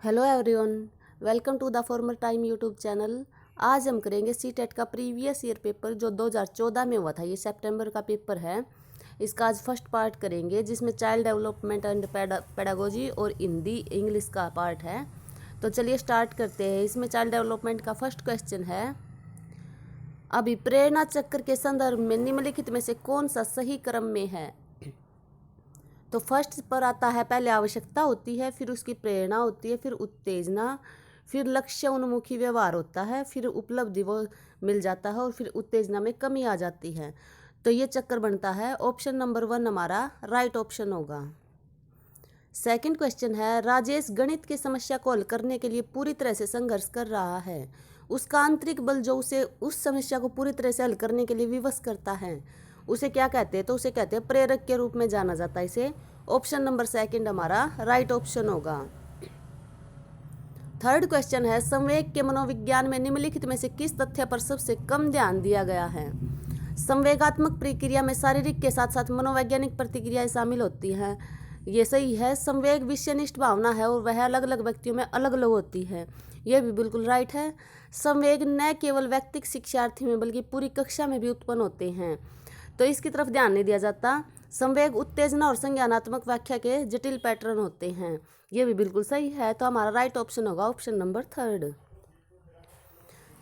Hello everyone, welcome to the former time YouTube channel. आज हम करेंगे सीटेट का प्रीवियस ईयर पेपर जो 2014 में हुआ था। ये सितंबर का पेपर है। इसका आज फर्स्ट पार्ट करेंगे जिसमें चाइल्ड डेवलपमेंट एंड पेडागोजी और हिंदी इंग्लिश का पार्ट है। तो चलिए स्टार्ट करते हैं। इसमें चाइल्ड डेवलपमेंट का फर्स्ट क्वेश्चन है, अभी प्रेरणा चक्र के संदर्भ में निम्नलिखित में से कौन सा सही क्रम में है। तो फर्स्ट पर आता है, पहले आवश्यकता होती है, फिर उसकी प्रेरणा होती है, फिर उत्तेजना, फिर लक्ष्य उन्मुखी व्यवहार होता है, फिर उपलब्धि वो मिल जाता है और फिर उत्तेजना में कमी आ जाती है। तो ये चक्कर बनता है। ऑप्शन नंबर 1 हमारा राइट ऑप्शन होगा। सेकंड क्वेश्चन है, राजेश गणित की समस्या को हल करने के लिए पूरी तरह से संघर्ष कर रहा है। उसका आंतरिक बल जो उसे उस समस्या को पूरी तरह से हल करने के लिए विवश करता है, उसे क्या कहते हैं। तो उसे कहते हैं प्रेरक के रूप में जाना जाता है इसे। ऑप्शन नंबर सेकंड हमारा राइट ऑप्शन होगा। थर्ड क्वेश्चन है, संवेग के मनोविज्ञान में निम्नलिखित में से किस तथ्य पर सबसे कम ध्यान दिया गया है। संवेगात्मक प्रक्रिया में शारीरिक के साथ साथ मनोवैज्ञानिक प्रतिक्रियाएं शामिल होती हैं। ये सही है। संवेग विषयनिष्ठ भावना है और वह अलग अलग व्यक्तियों में अलग अलग होती है। यह भी बिल्कुल राइट है। संवेग न केवल व्यक्तिक शिक्षार्थी में बल्कि पूरी कक्षा में भी उत्पन्न होते हैं, तो इसकी तरफ ध्यान नहीं दिया जाता। संवेग उत्तेजना और संज्ञानात्मक व्याख्या के जटिल पैटर्न होते हैं। ये भी बिल्कुल सही है। तो हमारा राइट ऑप्शन होगा ऑप्शन नंबर थर्ड।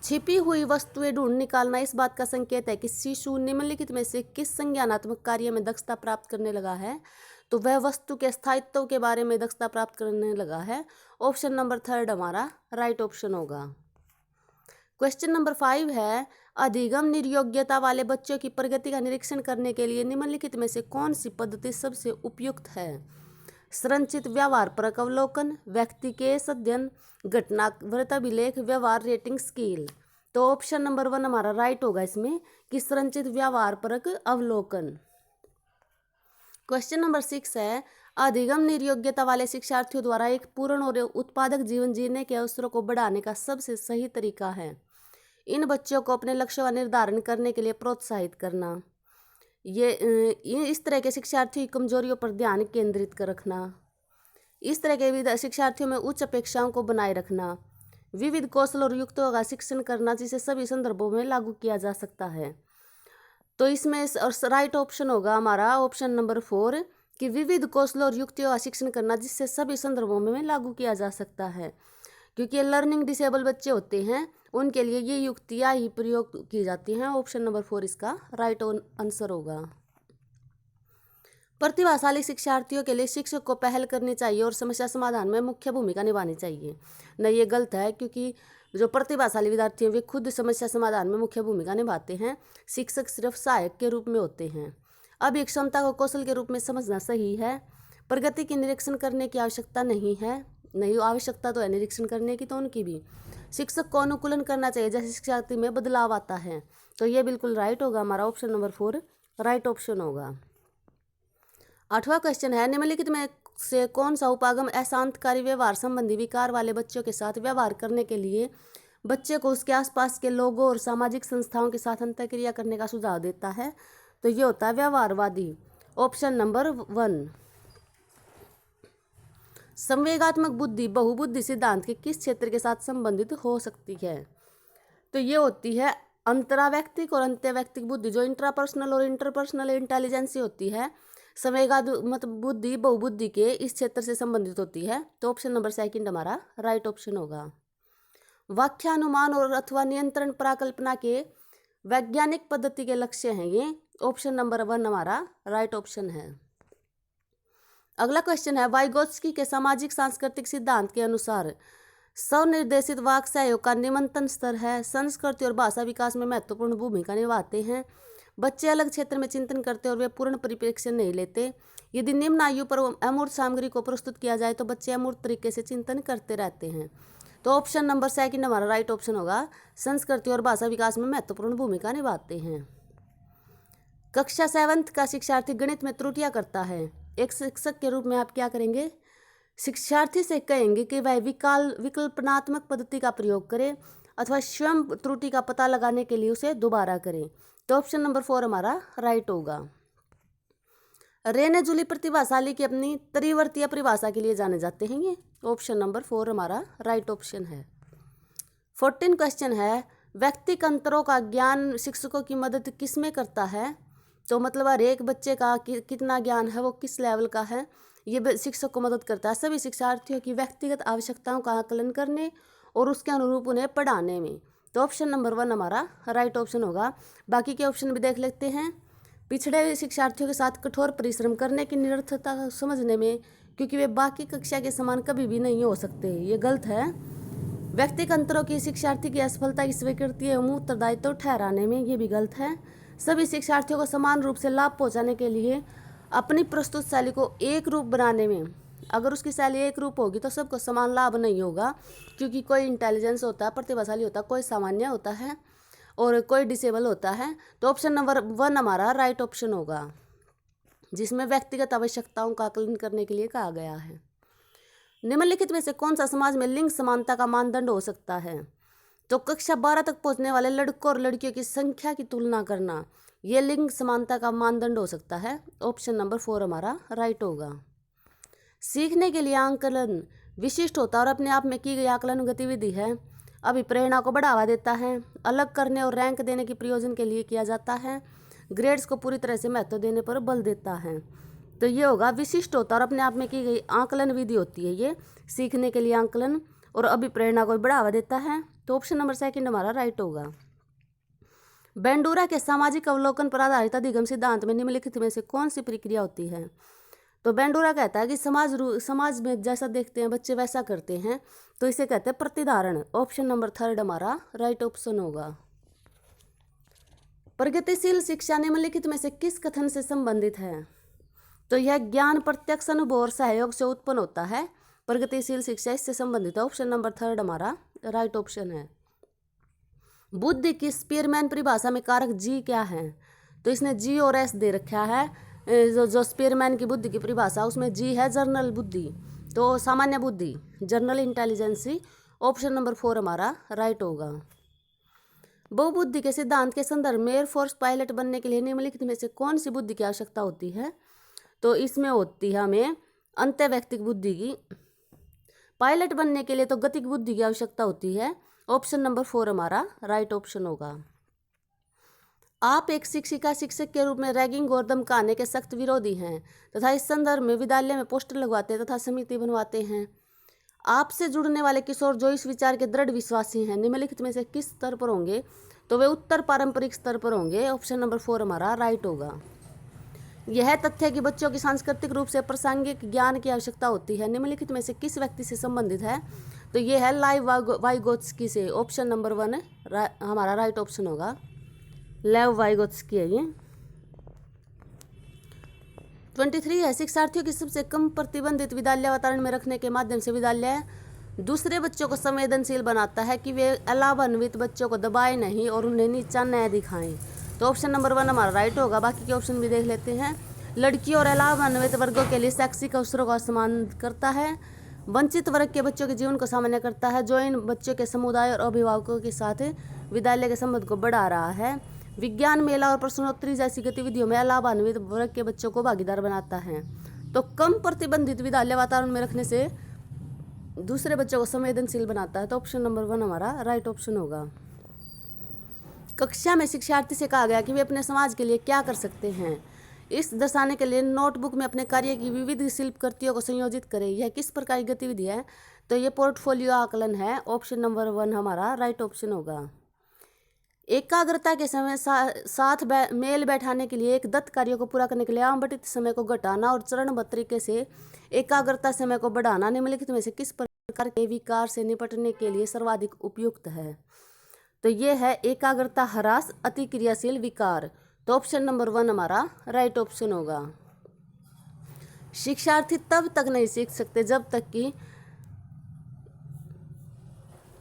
छिपी हुई वस्तुएं ढूंढ निकालना इस बात का संकेत है कि शिशु निम्नलिखित में से किस संज्ञानात्मक कार्य में दक्षता प्राप्त करने लगा है। तो वह वस्तु के स्थायित्व के बारे में दक्षता प्राप्त करने लगा है। ऑप्शन नंबर थर्ड हमारा राइट ऑप्शन होगा। क्वेश्चन नंबर 5 है, अधिगम निर्योग्यता वाले बच्चों की प्रगति का निरीक्षण करने के लिए निम्नलिखित में से कौन सी पद्धति सबसे उपयुक्त है। संरचित व्यवहार परक अवलोकन, व्यक्तिकेश अध्ययन, घटनावृत अभिलेख, व्यवहार रेटिंग स्केल। तो ऑप्शन नंबर 1 हमारा राइट होगा इसमें कि संरचित व्यवहार परक अवलोकन। क्वेश्चन नंबर 6 है, अधिगम निर्योग्यता वाले शिक्षार्थियों द्वारा एक पूर्ण और उत्पादक जीवन जीने के अवसरों को बढ़ाने का सबसे सही तरीका है। इन बच्चों को अपने लक्ष्य का निर्धारण करने के लिए प्रोत्साहित करना। ये इस तरह के शिक्षार्थियों की कमजोरियों पर ध्यान केंद्रित कर रखना। इस तरह के शिक्षार्थियों में उच्च अपेक्षाओं को बनाए रखना। विविध कौशल और युक्तियों का शिक्षण करना जिसे सभी संदर्भों में लागू किया जा सकता है। तो इसमें राइट ऑप्शन होगा हमारा ऑप्शन नंबर 4 कि विविध कौशलों और युक्तियों का शिक्षण करना जिससे सभी संदर्भों में लागू किया जा सकता है। क्योंकि ये लर्निंग डिसेबल बच्चे होते हैं, उनके लिए ये युक्तियाँ ही प्रयोग की जाती हैं। ऑप्शन नंबर 4 इसका राइट आंसर होगा। प्रतिभाशाली शिक्षार्थियों के लिए शिक्षक को पहल करनी चाहिए और समस्या समाधान में मुख्य भूमिका निभानी चाहिए। नहीं, ये गलत है, क्योंकि जो प्रतिभाशाली विद्यार्थी हैं वे खुद समस्या समाधान में मुख्य भूमिका निभाते हैं। शिक्षक सिर्फ सहायक के रूप में होते हैं। अब एक क्षमता को कौशल के रूप में समझना सही है। प्रगति की निरीक्षण करने की आवश्यकता नहीं है। नहीं, आवश्यकता तो है निरीक्षण करने की, तो उनकी भी। शिक्षक को अनुकूलन करना चाहिए जैसे शिक्षार्थी में बदलाव आता है। तो ये बिल्कुल राइट होगा हमारा ऑप्शन नंबर 4 राइट ऑप्शन होगा। 8वां क्वेश्चन है, निम्नलिखित में से कौन सा उपागम अशांतकारी व्यवहार संबंधी विकार वाले बच्चों के साथ व्यवहार करने के लिए बच्चे को उसके आसपास के लोगों और सामाजिक संस्थाओं के साथ अंतःक्रिया करने का सुझाव देता है। तो ये होता है व्यवहारवादी। Option number 1। संवेगात्मक बुद्धि बहुबुद्धि सिद्धांत के किस क्षेत्र के साथ संबंधित हो सकती है। तो ये होती है अंतरावैक्तिक और अंत्यवैक्तिक बुद्धि, जो इंट्रापर्सनल और इंटरपर्सनल इंटेलिजेंस होती है। संवेगात्मक बुद्धि बहुबुद्धि के इस क्षेत्र से संबंधित होती है। तो ऑप्शन नंबर सेकंड हमारा राइट ऑप्शन होगा। व्याख्यानुमान और अथवा नियंत्रण प्राकल्पना के वैज्ञानिक पद्धति के लक्ष्य हैं ये। ऑप्शन नंबर 1 हमारा राइट ऑप्शन है। अगला क्वेश्चन है, वाइगोत्स्की के सामाजिक सांस्कृतिक सिद्धांत के अनुसार स्वनिर्देशित वाक सहयोग का निम्नतम स्तर है, संस्कृति और भाषा विकास में महत्वपूर्ण भूमिका निभाते हैं, बच्चे अलग क्षेत्र में चिंतन करते और वे पूर्ण परिप्रेक्ष्य नहीं लेते, यदि निम्न आयु पर अमूर्त सामग्री को प्रस्तुत किया जाए तो बच्चे अमूर्त तरीके से चिंतन करते रहते हैं। तो ऑप्शन नंबर सेकंड हमारा राइट ऑप्शन होगा, संस्कृति और भाषा विकास में महत्वपूर्ण भूमिका निभाते हैं। कक्षा 7 का शिक्षार्थी गणित में त्रुटियां करता है। एक शिक्षक के रूप में आप क्या करेंगे, शिक्षार्थी से कहेंगे कि वह विकल्पनात्मक पद्धति का प्रयोग करे अथवा स्वयं त्रुटि का पता लगाने के लिए उसे दोबारा करें। तो ऑप्शन नंबर 4 हमारा राइट होगा। रेने जूली प्रतिभाशाली की अपनी त्रिवर्तीय परिभाषा के लिए जाने जाते हैं। ये ऑप्शन नंबर 4 हमारा राइट ऑप्शन है। 14 क्वेश्चन है, व्यक्तिगत अंतरों का ज्ञान शिक्षकों की मदद किस में करता है? तो मतलब हर एक बच्चे का कितना ज्ञान है, वो किस लेवल का है, ये शिक्षक को मदद करता है सभी शिक्षार्थियों की व्यक्तिगत आवश्यकताओं का आकलन करने और उसके अनुरूप उन्हें पढ़ाने में। तो ऑप्शन नंबर 1 हमारा राइट ऑप्शन होगा। बाकी के ऑप्शन भी देख लेते हैं। पिछड़े शिक्षार्थियों के साथ कठोर परिश्रम करने की निरर्थकता को समझने में, क्योंकि वे बाकी कक्षा के समान कभी भी नहीं हो सकते, ये गलत है। व्यक्तिगत अंतरों की शिक्षार्थी की असफलता की स्वीकृति एवं उत्तरदायित्व ठहराने में, ये भी गलत है। सभी शिक्षार्थियों को समान रूप से लाभ पहुंचाने के लिए अपनी प्रस्तुत शैली को एक रूप बनाने में, अगर उसकी शैली एक रूप होगी तो सबको समान लाभ नहीं होगा, क्योंकि कोई इंटेलिजेंस होता है, प्रतिभाशाली होता है, कोई सामान्य होता है और कोई डिसेबल होता है। तो ऑप्शन नंबर 1 हमारा राइट ऑप्शन होगा, जिसमें व्यक्तिगत आवश्यकताओं का आकलन करने के लिए कहा गया है। निम्नलिखित में से कौन सा समाज में लिंग समानता का मानदंड हो सकता है? तो कक्षा 12 तक पहुंचने वाले लड़कों और लड़कियों की संख्या की तुलना करना, यह लिंग समानता का मानदंड हो सकता है। ऑप्शन नंबर 4 हमारा राइट होगा। सीखने के लिए आंकलन विशिष्ट होता और अपने आप में की गई आकलन गतिविधि है, अभिप्रेरणा को बढ़ावा देता है, अलग करने और रैंक देने के प्रयोजन के लिए किया जाता है, ग्रेड्स को पूरी तरह से महत्व देने पर बल देता है। तो ये होगा विशिष्ट होता और अपने आप में की गई आकलन विधि होती है ये, सीखने के लिए आकलन और अभिप्रेरणा को बढ़ावा देता है। तो ऑप्शन नंबर 2 हमारा राइट होगा। बेंडूरा के सामाजिक अवलोकन पर आधारित अधिगम सिद्धांत में निम्नलिखित में से कौन सी प्रक्रिया होती है? तो बेंडूरा कहता है कि समाज में जैसा देखते हैं बच्चे वैसा करते हैं, तो इसे कहते हैं प्रतिधारण। ऑप्शन नंबर 3 हमारा राइट ऑप्शन होगा। प्रगतिशील शिक्षा निम्नलिखित में से किस कथन से संबंधित है? तो यह ज्ञान प्रत्यक्ष अनुभव और सहयोग से उत्पन्न होता है। प्रगतिशील शिक्षा इससे संबंधित है। ऑप्शन नंबर 3 हमारा राइट ऑप्शन है। बुद्धि की स्पीयरमैन परिभाषा में कारक जी क्या है? तो इसने जी और एस दे रखा है। जो स्पीयरमैन की बुद्धि की परिभाषा, उसमें जी है जनरल बुद्धि, तो सामान्य बुद्धि, जनरल इंटेलिजेंसी। ऑप्शन नंबर 4 हमारा राइट होगा। बहुबुद्धि के सिद्धांत के संदर्भ में एयरफोर्स पायलट बनने के लिए निम्नलिखित में से कौन सी बुद्धि की आवश्यकता होती है? तो इसमें होती है हमें अंतर्वैयक्तिक बुद्धि की। पायलट बनने के लिए तो गतिक बुद्धि की आवश्यकता होती है। ऑप्शन नंबर 4 हमारा राइट ऑप्शन होगा। आप एक शिक्षिका शिक्षक के रूप में रैगिंग और धमकाने के सख्त विरोधी हैं तथा इस संदर्भ में विद्यालय में पोस्टर लगवाते तथा समिति बनवाते हैं। आपसे जुड़ने वाले किशोर जो इस विचार के दृढ़ विश्वासी हैं, निम्नलिखित में से किस स्तर पर होंगे? तो वे उत्तर पारंपरिक स्तर पर होंगे। ऑप्शन नंबर 4 हमारा राइट होगा। यह तथ्य कि बच्चों की सांस्कृतिक रूप से प्रासंगिक ज्ञान की आवश्यकता होती है, निम्नलिखित में से किस व्यक्ति से संबंधित है? तो ये है लाइव वाइगोत्स्की से। ऑप्शन नंबर 1 हमारा राइट ऑप्शन होगा। लेव वाइगोत्स्की है ये। 23 है, शिक्षार्थियों की सबसे कम प्रतिबंधित विद्यालय वातावरण में रखने के माध्यम से विद्यालय दूसरे बच्चों को संवेदनशील बनाता है कि वे अलाभान्वित बच्चों को दबाए नहीं और उन्हें नीचा न दिखाएं। तो ऑप्शन नंबर 1 हमारा राइट होगा। बाकी के ऑप्शन भी देख लेते हैं। लड़कियों और अलाभान्वित वर्गों के लिए शैक्षिक अवसरों का सम्मान करता है, वंचित वर्ग के बच्चों के जीवन को सामान्य करता है, जो इन बच्चों के समुदाय और अभिभावकों के साथ विद्यालय के संबंध को बढ़ा रहा है, विज्ञान मेला और प्रश्नोत्तरी जैसी गतिविधियों में अलाभान्वित वर्ग के बच्चों को भागीदार बनाता है। तो कम प्रतिबंधित विद्यालय वातावरण में रखने से दूसरे बच्चों को संवेदनशील बनाता है। तो ऑप्शन नंबर 1 हमारा राइट ऑप्शन होगा। कक्षा में शिक्षार्थी से कहा गया कि वे अपने समाज के लिए क्या कर सकते हैं, इस दर्शाने के लिए नोटबुक में अपने कार्य की विविध शिल्पकृतियों को संयोजित करें। यह किस प्रकार की गतिविधि है? तो ये पोर्टफोलियो आकलन है। ऑप्शन नंबर 1 हमारा राइट ऑप्शन होगा। एकाग्रता के समय साथ मेल बैठाने के लिए एक दत्त कार्य को पूरा करने के लिए आवंटित समय को घटाना और चरणबद्ध तरीके से एकाग्रता समय को बढ़ाना निम्नलिखित में से किस प्रकार के विकार से निपटने के लिए सर्वाधिक उपयुक्त है? तो ये है एकाग्रता ह्रास अतिक्रियाशील विकार। तो ऑप्शन नंबर 1 हमारा राइट ऑप्शन होगा। शिक्षार्थी तब तक नहीं सीख सकते जब तक कि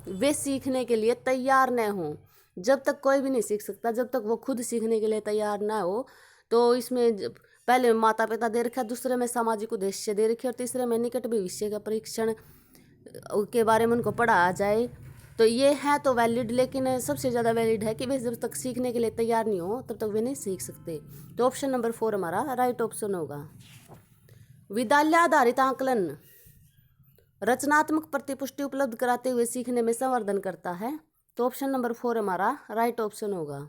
वे सीखने के लिए तैयार न हों। जब तक कोई भी नहीं सीख सकता जब तक वो खुद सीखने के लिए तैयार ना हो। तो इसमें पहले माता पिता दे रखा, दूसरे में सामाजिक उद्देश्य दे रखे और तीसरे में निकट भविष्य का परीक्षण के बारे में उनको पढ़ाया जाए। तो ये है तो वैलिड, लेकिन सबसे ज़्यादा वैलिड है कि वे जब तक सीखने के लिए तैयार नहीं हो तब तक वे नहीं सीख सकते। तो ऑप्शन नंबर 4 हमारा राइट ऑप्शन होगा। विद्यालय आधारित आकलन रचनात्मक प्रतिपुष्टि उपलब्ध कराते हुए सीखने में संवर्धन करता है। तो ऑप्शन नंबर 4 हमारा राइट ऑप्शन होगा।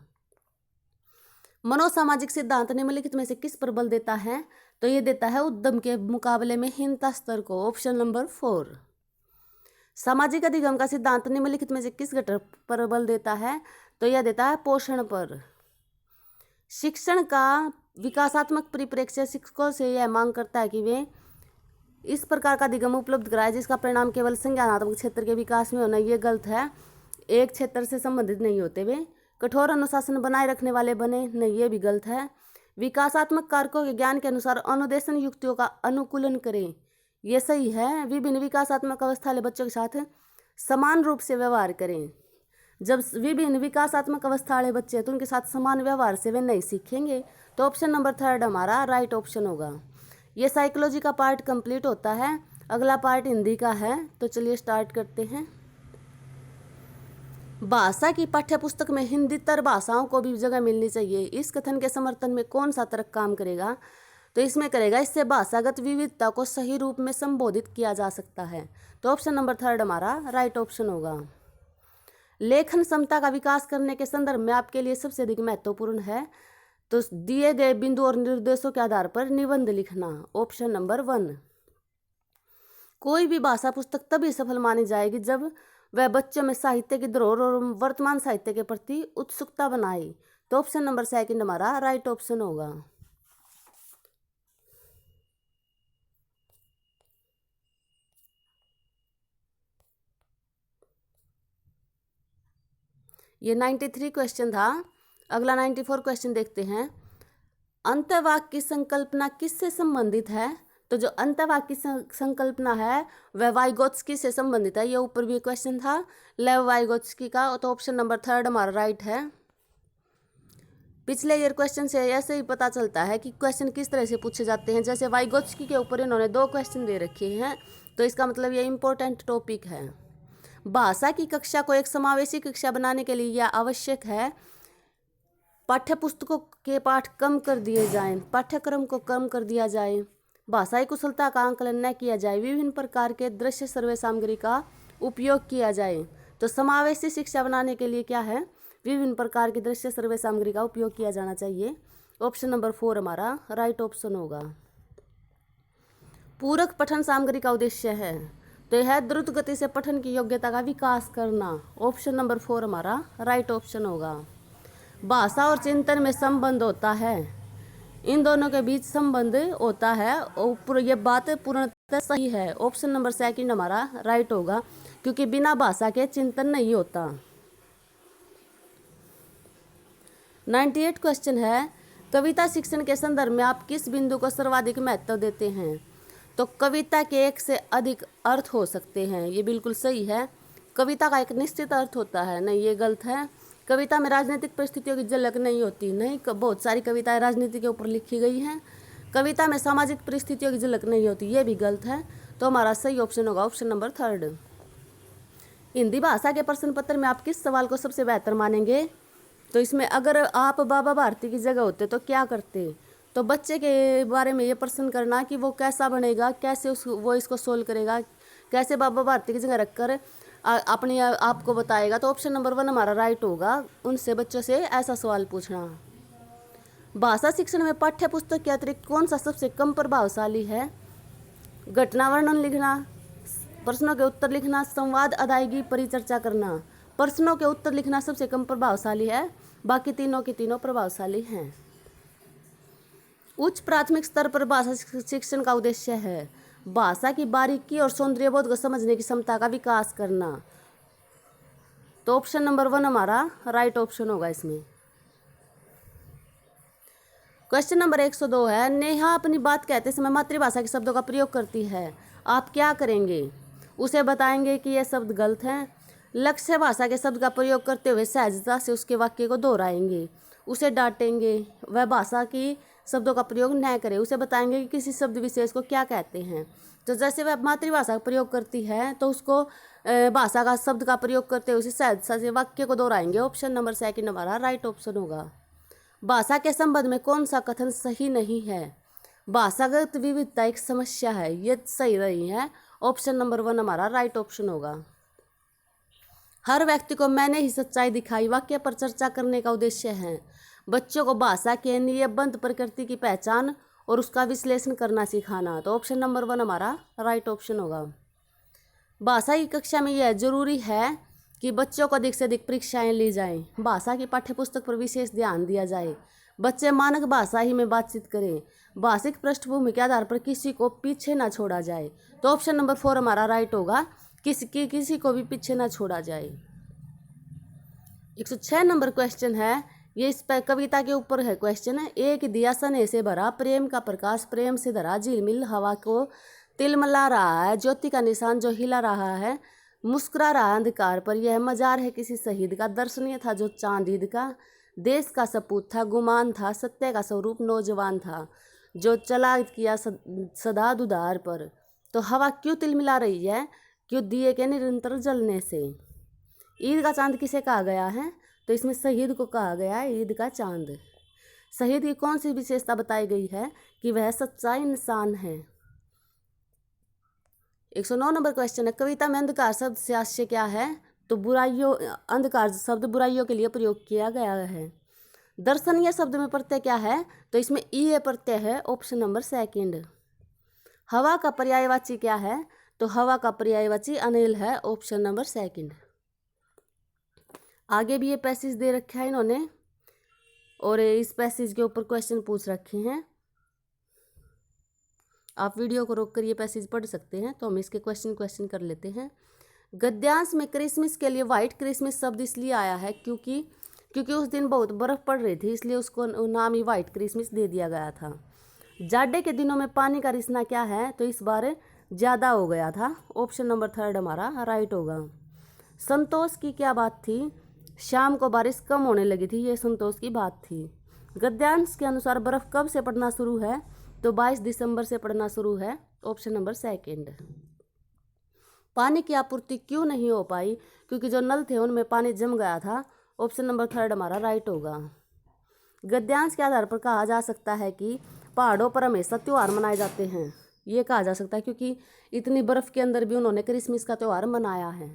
मनोसामाजिक सिद्धांत निम्नलिखित में से किस पर बल देता है? तो ये देता है उद्यम के मुकाबले में हीनता स्तर को। Option number 4। सामाजिक अधिगम का सिद्धांत निम्नलिखित में से किस घटक पर बल देता है? तो यह देता है पोषण पर। शिक्षण का विकासात्मक परिप्रेक्ष्य शिक्षकों से यह मांग करता है कि वे इस प्रकार का अधिगम उपलब्ध कराए जिसका परिणाम केवल संज्ञानात्मक क्षेत्र के विकास में होना। ये गलत है, एक क्षेत्र से संबंधित नहीं होते वे। कठोर अनुशासन बनाए रखने वाले बने, नहीं, ये भी गलत है। विकासात्मक कारकों के ज्ञान के अनुसार अनुदेशन युक्तियों का अनुकूलन करें, ये सही है। विभिन्न विकासात्मक अवस्था वाले बच्चों के साथ समान रूप से व्यवहार करें। जब विभिन्न विकासात्मक अवस्था वाले बच्चे हैं तो उनके साथ समान व्यवहार से वे नहीं सीखेंगे। तो ऑप्शन नंबर 3 हमारा राइट ऑप्शन होगा। ये साइकोलॉजी का पार्ट कंप्लीट होता है, अगला पार्ट हिंदी का है। तो चलिए स्टार्ट करते हैं। भाषा की पाठ्यपुस्तक में हिंदीतर भाषाओं को भी जगह मिलनी चाहिए, इस कथन के समर्थन में कौन सा तर्क काम करेगा? तो इसमें करेगा, इससे भाषागत विविधता को सही रूप में संबोधित किया जा सकता है। तो ऑप्शन नंबर 3 हमारा राइट ऑप्शन होगा। लेखन क्षमता का विकास करने के संदर्भ में आपके लिए सबसे अधिक महत्वपूर्ण है, तो दिए गए बिंदु और निर्देशों के आधार पर निबंध लिखना। Option number 1। कोई भी भाषा पुस्तक तभी सफल मानी जाएगी जब वह बच्चों में साहित्य की धरोहर और वर्तमान साहित्य के प्रति उत्सुकता बनाए। तो ऑप्शन नंबर 2 हमारा राइट ऑप्शन होगा। ये 93 क्वेश्चन था। अगला 94 क्वेश्चन देखते हैं। अंतवाक्य की संकल्पना किससे संबंधित है? तो जो अंतवाक्य की संकल्पना है वह वाइगोत्स्की से संबंधित है। ये ऊपर भी क्वेश्चन था लेव वाइगोत्स्की का। तो ऑप्शन नंबर 3 हमारा राइट है। पिछले ईयर क्वेश्चन से ऐसे ही पता चलता है कि क्वेश्चन किस तरह से पूछे जाते हैं। जैसे वाइगोत्स्की के ऊपर इन्होंने 2 क्वेश्चन दे रखे हैं, तो इसका मतलब ये इम्पोर्टेंट टॉपिक है। भाषा की कक्षा को एक समावेशी कक्षा बनाने के लिए यह आवश्यक है पाठ्यपुस्तकों के पाठ कम कर दिए जाएं, पाठ्यक्रम को कम कर दिया जाए, भाषाई कुशलता का आंकलन न किया जाए, विभिन्न प्रकार के दृश्य सर्वे सामग्री का उपयोग किया जाए। तो समावेशी शिक्षा बनाने के लिए क्या है? विभिन्न प्रकार की दृश्य सर्वे सामग्री का उपयोग किया जाना चाहिए। ऑप्शन नंबर 4 हमारा राइट ऑप्शन होगा। पूरक पठन सामग्री का उद्देश्य है, तो यह द्रुत गति से पठन की योग्यता का विकास करना। ऑप्शन नंबर 4 हमारा राइट ऑप्शन होगा। भाषा और चिंतन में संबंध होता है, इन दोनों के बीच संबंध होता है और ये बात पूर्णतः सही है। ऑप्शन नंबर 2 हमारा राइट होगा, क्योंकि बिना भाषा के चिंतन नहीं होता। 98 क्वेश्चन है। कविता शिक्षण के संदर्भ में आप किस बिंदु को सर्वाधिक महत्व देते हैं? तो कविता के एक से अधिक अर्थ हो सकते हैं, ये बिल्कुल सही है। कविता का एक निश्चित अर्थ होता है, नहीं, ये गलत है। कविता में राजनीतिक परिस्थितियों की झलक नहीं होती, नहीं, बहुत सारी कविताएं राजनीति के ऊपर लिखी गई हैं। कविता में सामाजिक परिस्थितियों की झलक नहीं होती, ये भी गलत है। तो हमारा सही ऑप्शन होगा ऑप्शन नंबर 3। हिंदी भाषा के प्रश्न पत्र में आप किस सवाल को सबसे बेहतर मानेंगे? तो इसमें अगर आप बाबा भारती की जगह होते तो क्या करते? तो बच्चे के बारे में ये प्रश्न करना कि वो कैसा बनेगा, कैसे वो इसको सोल्व करेगा, कैसे बाबा भारती की जगह रखकर अपने आप को बताएगा। तो ऑप्शन नंबर 1 हमारा राइट होगा। उनसे बच्चों से ऐसा सवाल पूछना। भाषा शिक्षण में पाठ्य पुस्तक के अतिरिक्त कौन सा सबसे कम प्रभावशाली है? घटना वर्णन लिखना, प्रश्नों के उत्तर लिखना, संवाद अदायगी, परिचर्चा करना। प्रश्नों के उत्तर लिखना सबसे कम प्रभावशाली है, बाकी तीनों के तीनों प्रभावशाली हैं। उच्च प्राथमिक स्तर पर भाषा शिक्षण का उद्देश्य है भाषा की बारीकी और सौंदर्यबोध को समझने की क्षमता का विकास करना। तो ऑप्शन नंबर 1 हमारा राइट ऑप्शन होगा इसमें। क्वेश्चन नंबर 102 है। नेहा अपनी बात कहते समय मातृभाषा के शब्दों का प्रयोग करती है, आप क्या करेंगे? उसे बताएंगे कि यह शब्द गलत हैं। लक्ष्य भाषा के शब्द का प्रयोग करते हुए सहजता से उसके वाक्य को दोहराएंगे। उसे डांटेंगे, वह भाषा की शब्दों का प्रयोग न करें। उसे बताएंगे कि किसी शब्द विशेष को क्या कहते हैं। तो जैसे वह मातृभाषा का प्रयोग करती है तो उसको भाषा का शब्द का प्रयोग करते हुए उसे सहजता से वाक्य को दोहराएंगे। ऑप्शन नंबर सेकंड हमारा राइट ऑप्शन होगा। भाषा के संबंध में कौन सा कथन सही नहीं है? भाषागत विविधता एक समस्या है, ये सही नहीं है। ऑप्शन नंबर 1 हमारा राइट ऑप्शन होगा। हर व्यक्ति को मैंने ही सच्चाई दिखाई वाक्य पर चर्चा करने का उद्देश्य है बच्चों को भाषा के नियमबद्ध प्रकृति की पहचान और उसका विश्लेषण करना सिखाना। तो ऑप्शन नंबर 1 हमारा राइट ऑप्शन होगा। भाषा की कक्षा में यह जरूरी है कि बच्चों को अधिक से अधिक परीक्षाएं ली जाएं। भाषा की पाठ्यपुस्तक पर विशेष ध्यान दिया जाए। बच्चे मानक भाषा ही में बातचीत करें। भाषिक पृष्ठभूमि के आधार पर किसी को पीछे ना छोड़ा जाए। तो ऑप्शन नंबर 4 हमारा राइट होगा, किसी को भी पीछे ना छोड़ा जाए। 106 नंबर क्वेश्चन है, ये इस पर कविता के ऊपर है क्वेश्चन है। एक दिया सने से भरा, प्रेम का प्रकाश प्रेम से धरा, झिलमिल हवा को तिलमिला रहा है, ज्योति का निशान जो हिला रहा है, मुस्कुरा रहा अंधकार पर, यह मजार है किसी शहीद का, दर्शनीय था जो चांद ईद का, देश का सपूत था, गुमान था, सत्य का स्वरूप नौजवान था, जो चला किया सदा दुधार पर। तो हवा क्यों तिलमिला रही है? क्यों दिए के निरंतर जलने से। ईद का चांद किसे कहा गया है? तो इसमें शहीद को कहा गया है ईद का चांद। शहीद की कौन सी विशेषता बताई गई है? कि वह सच्चा इंसान है। 109 नंबर क्वेश्चन है, कविता में अंधकार शब्द से आशय क्या है? तो बुराइयों, अंधकार शब्द बुराइयों के लिए प्रयोग किया गया है। दर्शनीय शब्द में प्रत्यय क्या है? तो इसमें ई प्रत्यय है। Option number second. हवा का पर्यायवाची क्या है? तो हवा का पर्यायवाची अनिल है। Option number second. आगे भी ये पैसेज दे रखा है इन्होंने और इस पैसेज के ऊपर क्वेश्चन पूछ रखे हैं। आप वीडियो को रोक कर ये पैसेज पढ़ सकते हैं। तो हम इसके क्वेश्चन कर लेते हैं। गद्यांश में क्रिसमस के लिए व्हाइट क्रिसमस शब्द इसलिए आया है क्योंकि उस दिन बहुत बर्फ़ पड़ रही थी, इसलिए उसको नाम ही व्हाइट क्रिसमस दे दिया गया था। जाड़े के दिनों में पानी का रिसना क्या है? तो इस बार ज़्यादा हो गया था। ऑप्शन नंबर 3 हमारा राइट होगा। संतोष की क्या बात थी? शाम को बारिश कम होने लगी थी, ये संतोष की बात थी। गद्यांश के अनुसार बर्फ़ कब से पड़ना शुरू है? तो 22 दिसंबर से पड़ना शुरू है। Option number second. पानी की आपूर्ति क्यों नहीं हो पाई? क्योंकि जो नल थे उनमें पानी जम गया था। ऑप्शन नंबर 3 हमारा राइट होगा। गद्यांश के आधार पर कहा जा सकता है कि पहाड़ों पर हमेशा त्यौहार मनाए जाते हैं। ये कहा जा सकता है क्योंकि इतनी बर्फ़ के अंदर भी उन्होंने क्रिसमस का त्यौहार मनाया है।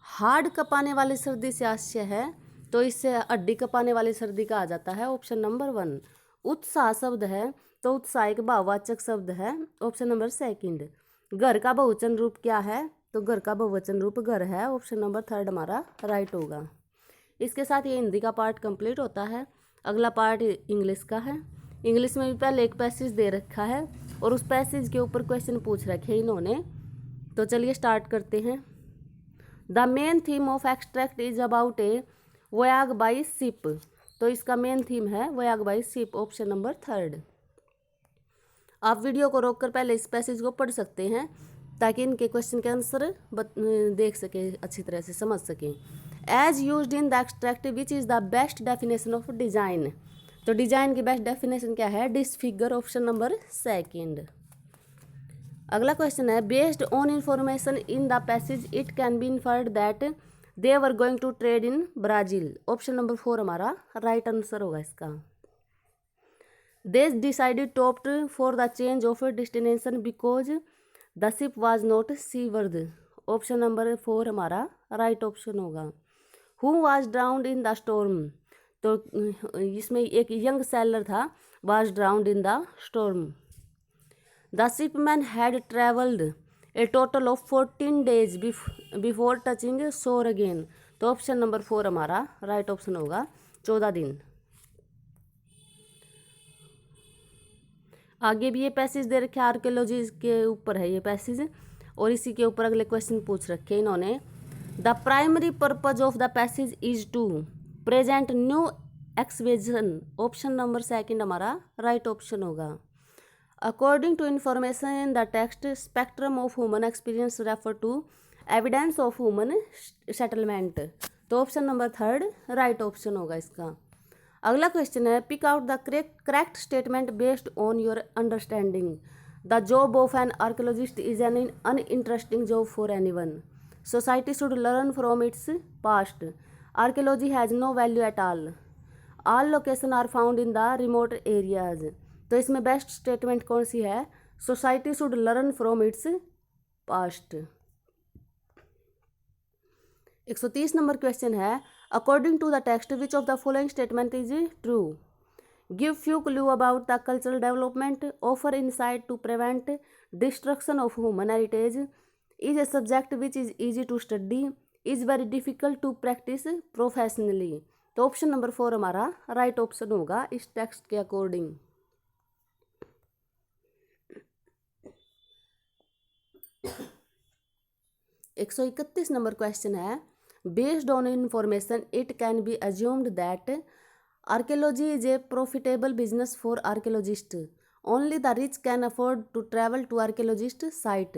हार्ड कपाने वाली सर्दी से आशय है, तो इससे हड्डी कपाने वाली सर्दी कहा जाता है। Option number 1। उत्साह शब्द है, तो उत्साह एक भाववाचक शब्द है। Option number second. घर का बहुवचन रूप क्या है? तो घर का बहुवचन रूप घर है। ऑप्शन नंबर 3 हमारा राइट होगा। इसके साथ ये हिंदी का पार्ट कंप्लीट होता है। अगला पार्ट इंग्लिश का है। इंग्लिश में भी पहले एक पैसेज दे रखा है और उस पैसेज के ऊपर क्वेश्चन पूछ रखे इन्होंने। तो चलिए स्टार्ट करते हैं। The main theme of extract is about a voyage by ship. तो इसका मेन थीम है voyage by ship. Option number 3। आप वीडियो को रोककर पहले इस पैसेज को पढ़ सकते हैं ताकि इनके क्वेश्चन के आंसर देख सके, अच्छी तरह से समझ सकें। As used in the extract which is the best definition of design. तो डिजाइन की बेस्ट डेफिनेशन क्या है? डिसफिगर। Option number second. अगला क्वेश्चन है, based on information in the passage it can be inferred that they were going to trade in Brazil. Option number 4 हमारा right answer होगा इसका। They decided to opt for the change of destination because the ship was not seaward. Option number 4 हमारा right option होगा। Who was drowned in the storm. तो इसमें एक young seller था, was drowned in the storm. The Shipman had travelled A total of 14 days before touching शोर again. तो option number 4 हमारा right option होगा, 14 दिन। आगे भी ये पैसेज दे रखे, आर्कियोलॉजी के ऊपर है ये पैसेज और इसी के ऊपर अगले क्वेश्चन पूछ रखे इन्होंने। The primary purpose of the passage is to present new excavation. Option number second हमारा राइट ऑप्शन होगा। According to information in the text, spectrum of human experience refer to evidence of human settlement. तो option number third right option होगा इसका। अगला question है, pick out the correct statement based on your understanding. The job of an archaeologist is an uninteresting job for anyone. Society should learn from its past. Archaeology has no value at all location are found in the remote areas. तो इसमें best statement कौन सी है? Society should learn from its past. 130 number question है, according to the text which of the following statement is true? Give few clue about the cultural development, offer insight to prevent destruction of human heritage, is a subject which is easy to study, is very difficult to practise professionally. तो option number 4 हमारा right option होगा इस text के according. 131 number question है, based on information it can be assumed that archaeology is a profitable business for archaeologist, only the rich can afford to travel to archaeologist site,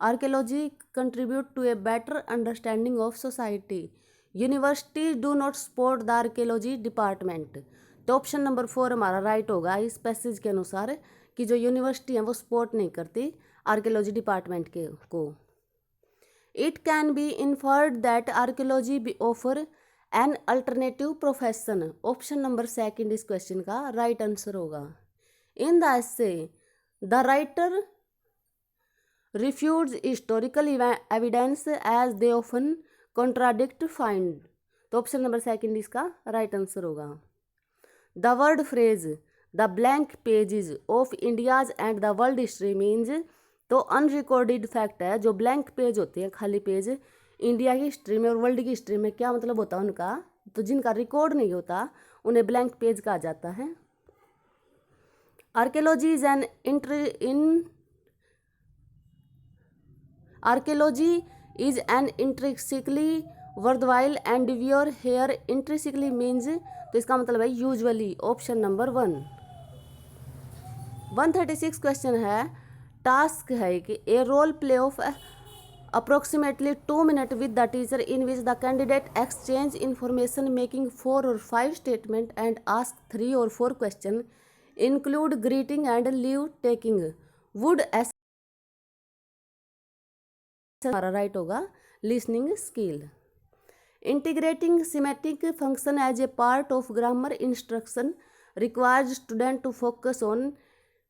archaeology contribute to a better understanding of society, universities do not support the archaeology department. तो option number 4 हमारा right होगा इस passage के अनुसार कि जो university है वो सपोर्ट नहीं करती आर्कियोलॉजी डिपार्टमेंट के को। It can be inferred that archaeology be offer an alternative profession. Option number 2 इस क्वेश्चन का राइट आंसर होगा। In the essay the writer refuse historical evidence as they often contradict find. तो option number 2 इसका right answer होगा। The word phrase the blank pages of India's and the world history means, तो unrecorded fact है, जो blank page होते हैं खाली page India की हिस्ट्री में और वर्ल्ड की हिस्ट्री में क्या मतलब होता है उनका, तो जिनका रिकॉर्ड नहीं होता उन्हें ब्लैंक पेज कहा जाता है। Archaeology is an intrinsically worthwhile endeavour here. Intrinsically means, तो इसका मतलब है यूजुअली। Option number 1। 136 क्वेश्चन है, टास्क है कि a role play of approximately 2 minute with the teacher in which the candidate exchange information making 4 or 5 statement and ask 3 or 4 question, include greeting and leave taking. Would ऐसा हमारा right होगा listening skill. Integrating semantic function as a part of grammar instruction requires student to focus on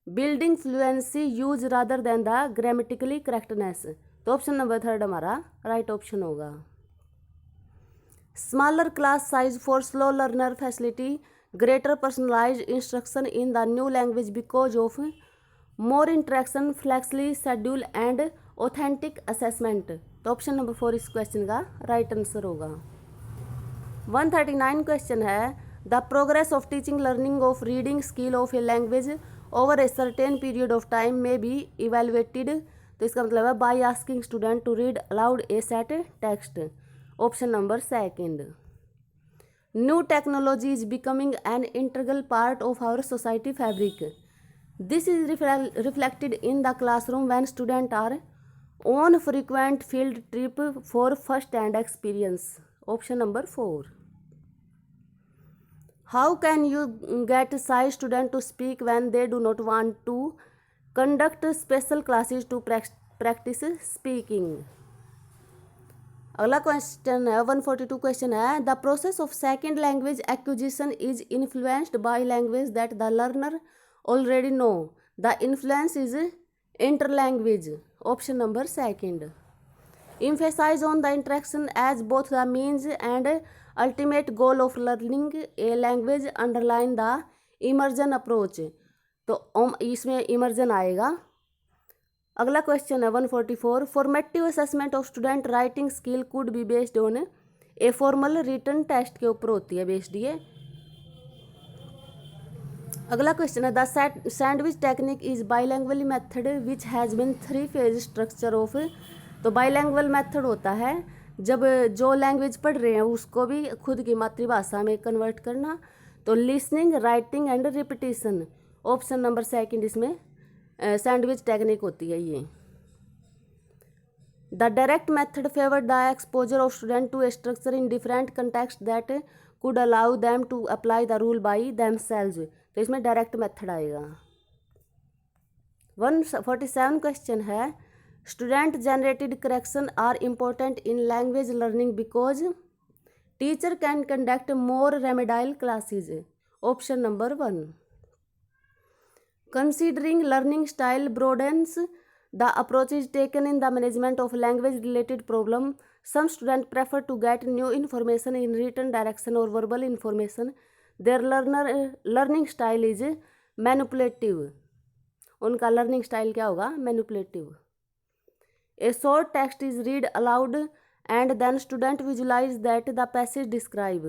building fluency use rather than the grammatically correctness. तो option number 3 हमारा right option होगा। Smaller class size for slow learner facility greater personalized instruction in the new language because of more interaction flexibly schedule and authentic assessment. तो option number 4 इस question का right answer होगा। 139 question है, the progress of teaching learning of reading skill of a language over a certain period of time में be evaluated. तो इसका मतलब है by asking student to read aloud a set text. Option number 2। New technology is becoming an integral part of our society fabric. This is reflected in the classroom when student are on frequent field trip for first hand experience. Option number 4। How can you get shy students to speak when they do not want to conduct special classes to practice speaking? अगला question है 142 question है, the process of second language acquisition is influenced by language that the learner already know. The influence is interlanguage. Option number 2। emphasize on the interaction as both the means and ultimate goal of learning a language, underline the immersion approach। तो इसमें immersion आएगा। अगला question है 144, formative assessment of student writing skill could be based on a formal written test के ऊपर होती है based ये। अगला क्वेश्चन है, the sandwich technique is bilingual method which has been 3 phase structure of. तो बाइलैंग्वेल मेथड होता है जब जो लैंग्वेज पढ़ रहे हैं उसको भी खुद की मातृभाषा में कन्वर्ट करना। तो listening, writing and repetition. Option number 2 इसमें सैंडविच टेक्निक होती है ये। The direct method favoured the exposure of student to a structure in different context that could allow them to apply the rule by themselves. तो इसमें direct method आएगा। 147 question है, student generated correction are important in language learning because teacher can conduct more remedial classes. Option number 1। Considering learning style broadens the approaches taken in the management of language related problem. Some students prefer to get new information in written direction or verbal information. Their learning style is manipulative. उनका learning style क्या होगा? Manipulative. A short text is read aloud and then student visualise that the passage describe,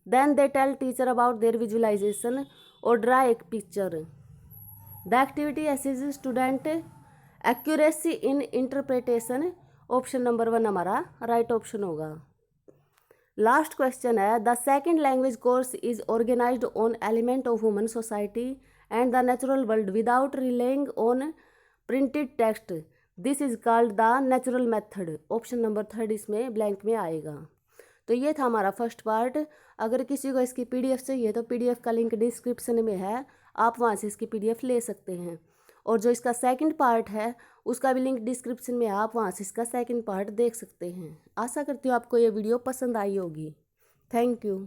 then they tell teacher about their visualisation और draw एक picture. The activity assess student accuracy in interpretation. Option number 1 हमारा right option होगा। Last question है, the second language course is organised on element of human society and the natural world without relying on printed text. This is called the natural method. Option number 3 इसमें blank में आएगा। तो ये था हमारा first part. अगर किसी को इसकी पीडीएफ चाहिए तो पीडीएफ का लिंक डिस्क्रिप्शन में है, आप वहाँ से इसकी पीडीएफ ले सकते हैं। और जो इसका सेकंड पार्ट है उसका भी लिंक डिस्क्रिप्शन में है, आप वहाँ से इसका सेकंड पार्ट देख सकते हैं। आशा करती हूँ आपको ये वीडियो पसंद आई होगी। Thank you.